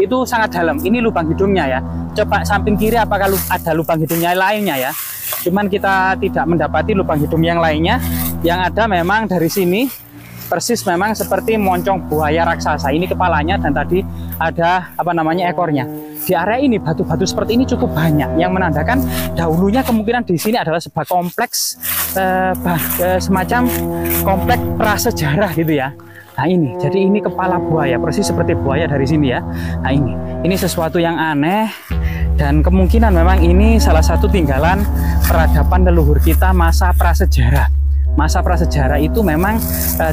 itu sangat dalam. Ini lubang hidungnya ya. Coba samping kiri apakah ada lubang hidungnya lainnya ya. Cuman kita tidak mendapati lubang hidung yang lainnya. Yang ada memang dari sini persis memang seperti moncong buaya raksasa. Ini kepalanya dan tadi ada ekornya. Di area ini batu-batu seperti ini cukup banyak yang menandakan dahulunya kemungkinan di sini adalah sebuah kompleks semacam kompleks prasejarah gitu ya. Nah ini, jadi ini kepala buaya persis seperti buaya dari sini ya. Nah ini sesuatu yang aneh dan kemungkinan memang ini salah satu tinggalan peradaban leluhur kita masa prasejarah. Masa prasejarah itu memang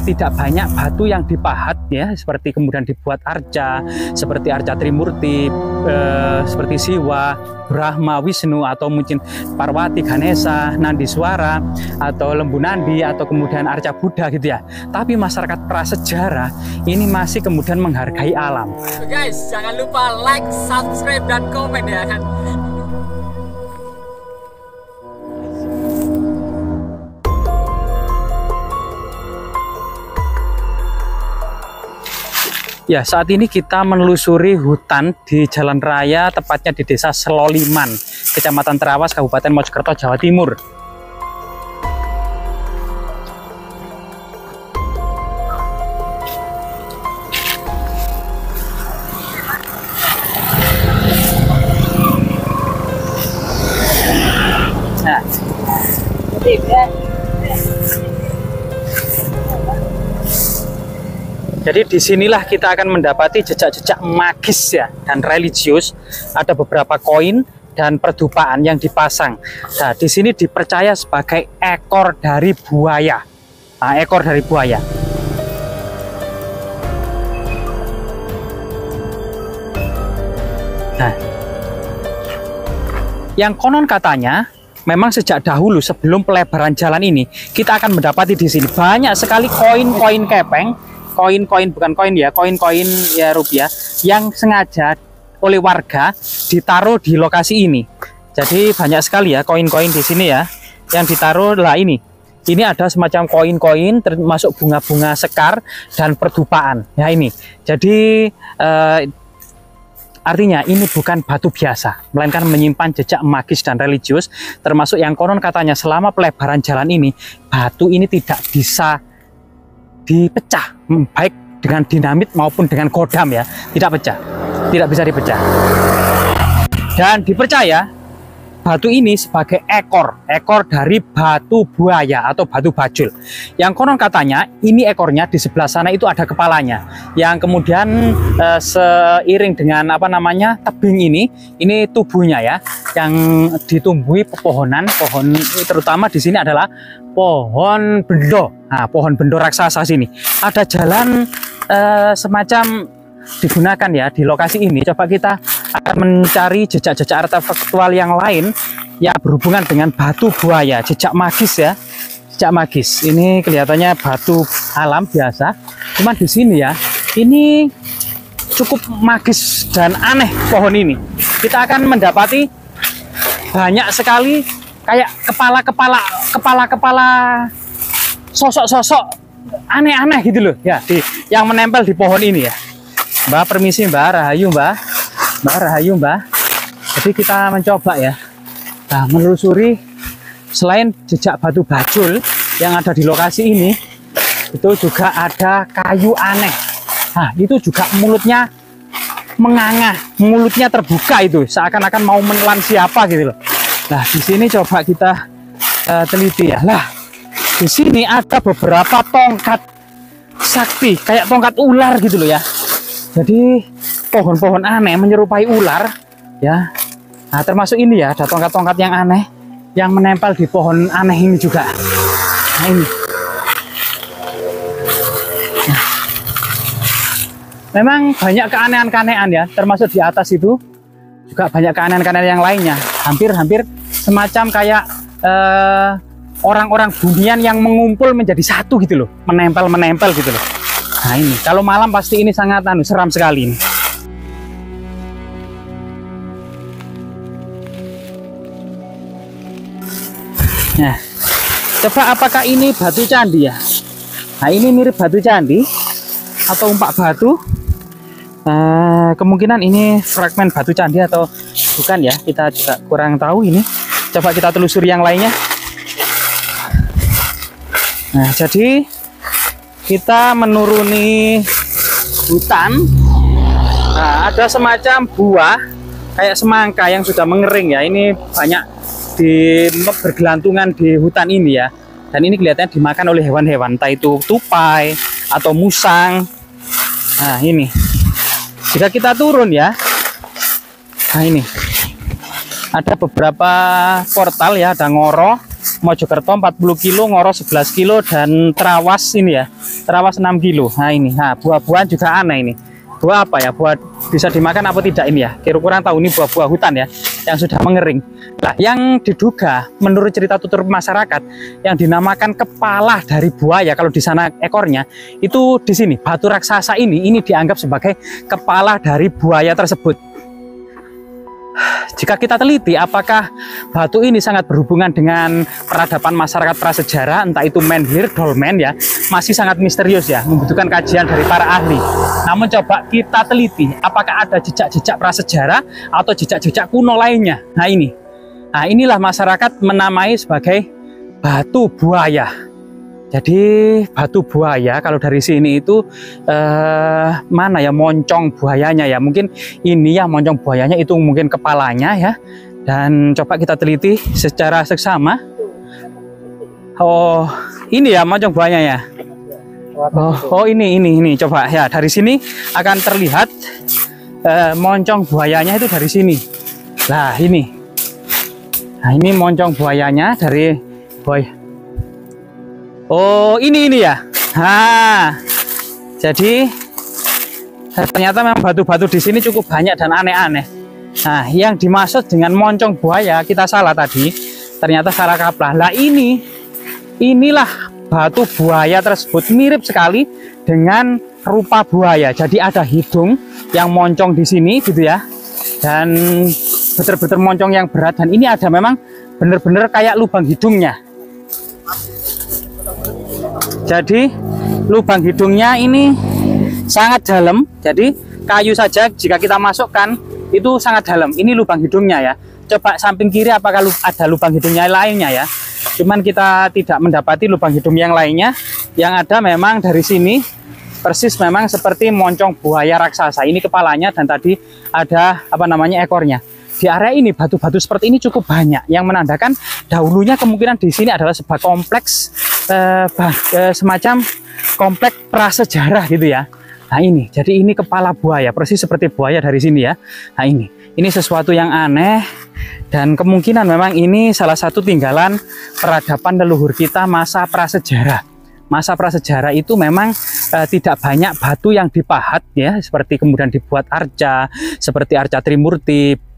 tidak banyak batu yang dipahat ya, seperti kemudian dibuat arca, seperti arca Trimurti, seperti Siwa, Brahma, Wisnu, atau mungkin Parwati, Ganesha, Nandiswara, atau Lembu Nandi, atau kemudian arca Buddha gitu ya. Tapi masyarakat prasejarah ini masih kemudian menghargai alam. So guys, jangan lupa like, subscribe, dan komen ya kan. Ya, saat ini kita menelusuri hutan di jalan raya, tepatnya di Desa Seloliman, Kecamatan Terawas, Kabupaten Mojokerto, Jawa Timur. Nah, jadi disinilah kita akan mendapati jejak-jejak magis ya dan religius. Ada beberapa koin dan perdupaan yang dipasang. Nah, di sini dipercaya sebagai ekor dari buaya. Nah, ekor dari buaya. Nah, yang konon katanya memang sejak dahulu sebelum pelebaran jalan ini kita akan mendapati di sini banyak sekali koin-koin kepeng. Koin-koin bukan koin ya, koin-koin ya rupiah yang sengaja oleh warga ditaruh di lokasi ini. Jadi banyak sekali ya koin-koin di sini ya yang ditaruh lah ini. Ini ada semacam koin-koin termasuk bunga-bunga sekar dan perdupaan. Ya ini. Jadi artinya ini bukan batu biasa, melainkan menyimpan jejak magis dan religius, termasuk yang konon katanya selama pelebaran jalan ini batu ini tidak bisa dipecah, baik dengan dinamit maupun dengan kodam ya, tidak pecah, tidak bisa dipecah. Dan dipercaya batu ini sebagai ekor dari batu buaya atau batu bajul. Yang konon katanya ini ekornya di sebelah sana itu ada kepalanya, yang kemudian seiring dengan tebing ini tubuhnya ya, yang ditumbuhi pepohonan, pohon terutama di sini adalah pohon bendo. Nah, pohon bendo raksasa sini. Ada jalan semacam digunakan ya di lokasi ini. Coba kita akan mencari jejak-jejak artefaktual yang lain yang berhubungan dengan batu buaya, jejak magis ya. Jejak magis. Ini kelihatannya batu alam biasa. Cuman di sini ya, ini cukup magis dan aneh pohon ini. Kita akan mendapati banyak sekali kayak kepala sosok-sosok aneh-aneh gitu loh ya, yang menempel di pohon ini ya. Mbak, permisi Mbak, rahayu Mbak. Mbak, rahayu Mbak. Jadi kita mencoba ya, nah, menelusuri selain jejak batu bajul yang ada di lokasi ini, itu juga ada kayu aneh. Nah, itu juga mulutnya menganga, mulutnya terbuka itu, seakan-akan mau menelan siapa gitu loh. Nah, di sini coba kita teliti ya. Lah, di sini ada beberapa tongkat sakti, kayak tongkat ular gitu loh ya. Jadi pohon-pohon aneh menyerupai ular ya. Nah, termasuk ini ya, ada tongkat-tongkat yang aneh yang menempel di pohon aneh ini juga. Nah, ini. Nah, memang banyak keanehan-keanehan ya, termasuk di atas itu juga banyak keanehan-keanehan yang lainnya. Hampir-hampir semacam kayak orang-orang bunian yang mengumpul menjadi satu gitu loh, menempel gitu loh. Nah ini, kalau malam pasti ini sangat seram sekali ini. Nah, coba apakah ini batu candi ya? Nah, ini mirip batu candi atau umpak batu. Kemungkinan ini fragmen batu candi atau bukan ya, kita juga kurang tahu ini. Coba kita telusuri yang lainnya. Nah, jadi kita menuruni hutan. Nah, ada semacam buah kayak semangka yang sudah mengering ya. Ini banyak bergelantungan di hutan ini ya. Dan ini kelihatannya dimakan oleh hewan-hewan, entah itu tupai atau musang. Nah, ini. Jika kita turun ya, nah ini ada beberapa portal ya, ada Ngoro, Mojokerto 40 kilo, Ngoro 11 kilo, dan Trawas ini ya, Trawas 6 kilo. Nah ini, nah buah-buahan juga aneh ini. Buah apa ya? Buah bisa dimakan apa tidak ini ya? Kira-kira tahu ini buah-buah hutan ya, yang sudah mengering. Nah, yang diduga menurut cerita tutur masyarakat yang dinamakan kepala dari buaya, kalau di sana ekornya, itu di sini batu raksasa ini dianggap sebagai kepala dari buaya tersebut. Jika kita teliti apakah batu ini sangat berhubungan dengan peradaban masyarakat prasejarah, entah itu menhir, dolmen ya, masih sangat misterius ya, membutuhkan kajian dari para ahli. Namun coba kita teliti apakah ada jejak-jejak prasejarah atau jejak-jejak kuno lainnya. Nah ini, nah inilah masyarakat menamai sebagai batu buaya. Jadi batu buaya kalau dari sini itu mana ya moncong buayanya ya, mungkin ini ya moncong buayanya, itu mungkin kepalanya ya. Dan coba kita teliti secara seksama. Oh ini ya moncong buayanya ya. Oh ini coba ya, dari sini akan terlihat moncong buayanya itu dari sini. Nah ini moncong buayanya dari buaya. Oh ini ya. Nah, jadi ternyata memang batu-batu di sini cukup banyak dan aneh-aneh. Nah, yang dimaksud dengan moncong buaya kita salah tadi. Ternyata salah kaprah. Lah inilah batu buaya tersebut mirip sekali dengan rupa buaya. Jadi ada hidung yang moncong di sini gitu ya. Dan betul-betul moncong yang berat, dan ini ada memang benar-benar kayak lubang hidungnya. Jadi lubang hidungnya ini sangat dalam, jadi kayu saja jika kita masukkan itu sangat dalam. Ini lubang hidungnya ya. Coba samping kiri apakah ada lubang hidungnya lainnya ya. Cuman kita tidak mendapati lubang hidung yang lainnya. Yang ada memang dari sini persis memang seperti moncong buaya raksasa. Ini kepalanya dan tadi ada apa namanya ekornya. Di area ini batu-batu seperti ini cukup banyak, yang menandakan dahulunya kemungkinan di sini adalah sebuah kompleks semacam kompleks prasejarah gitu ya. Nah ini, jadi ini kepala buaya, persis seperti buaya dari sini ya. Nah ini sesuatu yang aneh, dan kemungkinan memang ini salah satu tinggalan peradaban leluhur kita masa prasejarah. Masa prasejarah itu memang tidak banyak batu yang dipahat ya, seperti kemudian dibuat arca, seperti arca Trimurti,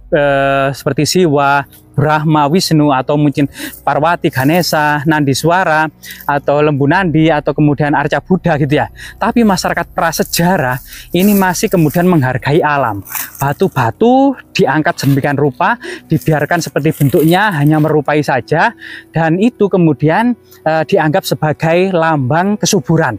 seperti Siwa, Brahma, Wisnu, atau mungkin Parwati, Ganesha, Nandiswara, atau Lembu Nandi, atau kemudian arca Buddha gitu ya. Tapi masyarakat prasejarah ini masih kemudian menghargai alam. Batu-batu diangkat sedemikian rupa, dibiarkan seperti bentuknya hanya merupai saja, dan itu kemudian dianggap sebagai lambang kesuburan.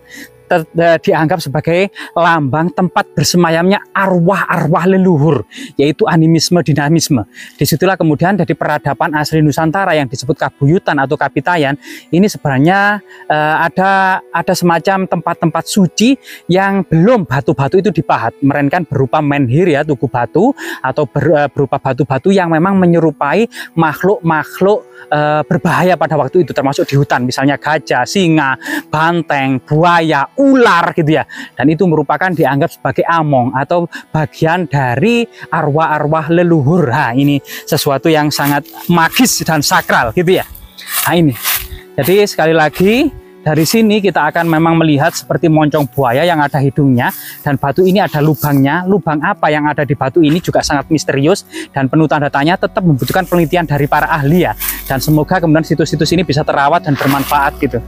Dianggap sebagai lambang tempat bersemayamnya arwah-arwah leluhur, yaitu animisme, dinamisme. Disitulah kemudian dari peradaban asli Nusantara yang disebut Kabuyutan atau Kapitayan ini sebenarnya ada semacam tempat-tempat suci yang belum batu-batu itu dipahat, melainkan berupa menhir ya, tugu batu, atau berupa batu-batu yang memang menyerupai makhluk-makhluk berbahaya pada waktu itu, termasuk di hutan, misalnya gajah, singa, banteng, buaya, ular gitu ya. Dan itu merupakan dianggap sebagai among atau bagian dari arwah-arwah leluhur. Nah, ini sesuatu yang sangat magis dan sakral gitu ya. Nah ini, jadi sekali lagi dari sini kita akan memang melihat seperti moncong buaya yang ada hidungnya, dan batu ini ada lubangnya. Lubang apa yang ada di batu ini juga sangat misterius, dan penuh tanda tanya, tetap membutuhkan penelitian dari para ahli ya. Dan semoga kemudian situs-situs ini bisa terawat dan bermanfaat gitu.